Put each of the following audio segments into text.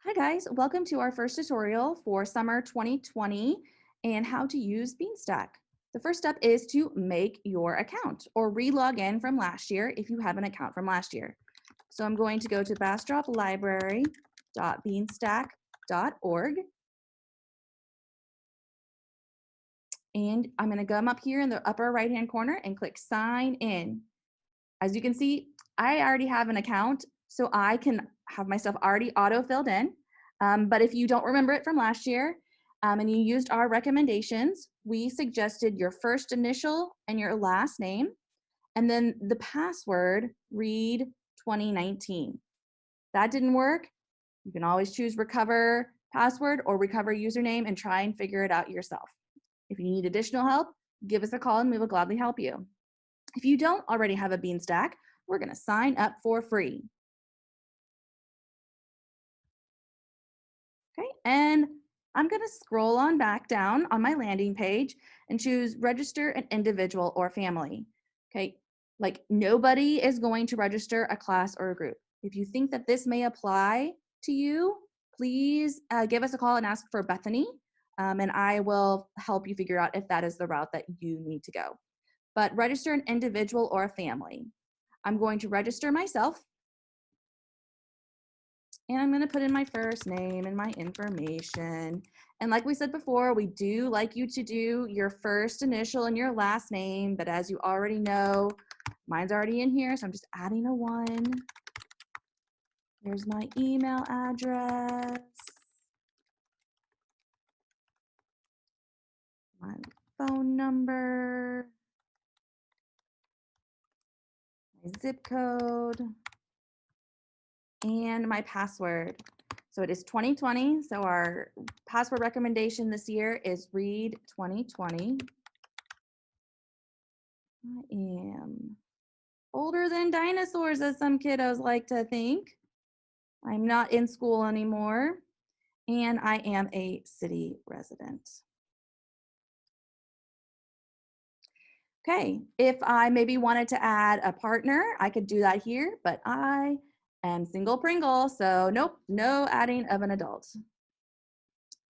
Hi guys, welcome to our first tutorial for summer 2020 and how to use Beanstack. The first step is to make your account or re-log in from last year if you have an account from last year. So I'm going to go to bastroplibrary.beanstack.org and I'm going to come up here in the upper right hand corner and click sign in. As you can see, I already have an account, so I can have my stuff already auto-filled in. But if you don't remember it from last year and you used our recommendations, we suggested your first initial and your last name, and then the password, read 2019. That didn't work. You can always choose recover password or recover username and try and figure it out yourself. If you need additional help, give us a call and we will gladly help you. If you don't already have a Beanstack, we're going to sign up for free. Okay, and I'm going to scroll on back down on my landing page and choose register an individual or family. Okay, like nobody is going to register a class or a group. If you think that this may apply to you, please give us a call and ask for Bethany, and I will help you figure out if that is the route that you need to go. But register an individual or a family. I'm going to register myself. And I'm going to put in my first name and my information. And like we said before, we do like you to do your first initial and your last name. But as you already know, mine's already in here, so I'm just adding a 1. Here's my email address. My phone number. My zip code. And my password. So it is 2020. So our password recommendation this year is read 2020. I am older than dinosaurs, as some kiddos like to think. I'm not in school anymore. And I am a city resident. Okay, if I maybe wanted to add a partner, I could do that here, but I am single Pringle, so nope, no adding of an adult.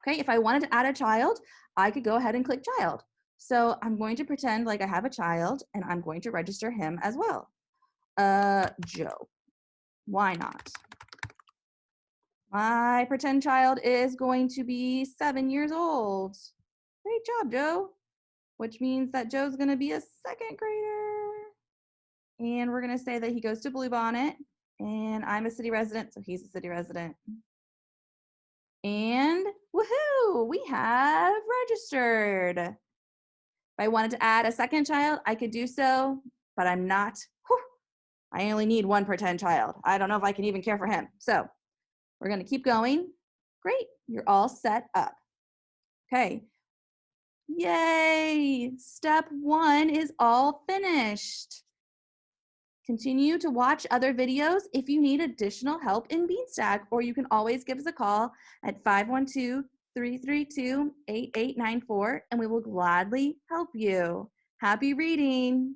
Okay, if I wanted to add a child, I could go ahead and click child. So I'm going to pretend like I have a child and I'm going to register him as well. Joe, why not? My pretend child is going to be 7 years old. Great job, Joe. Which means that Joe's gonna be a 2nd grader. And we're gonna say that he goes to Bluebonnet and I'm a city resident, so he's a city resident. And woohoo, we have registered. If I wanted to add a 2nd child, I could do so, but I'm not. Whew, I only need 1 pretend child. I don't know if I can even care for him. So we're gonna keep going. Great, you're all set up. Okay, yay, step 1 is all finished. Continue to watch other videos if you need additional help in Beanstack, or you can always give us a call at 512-332-8894 and we will gladly help you. Happy reading.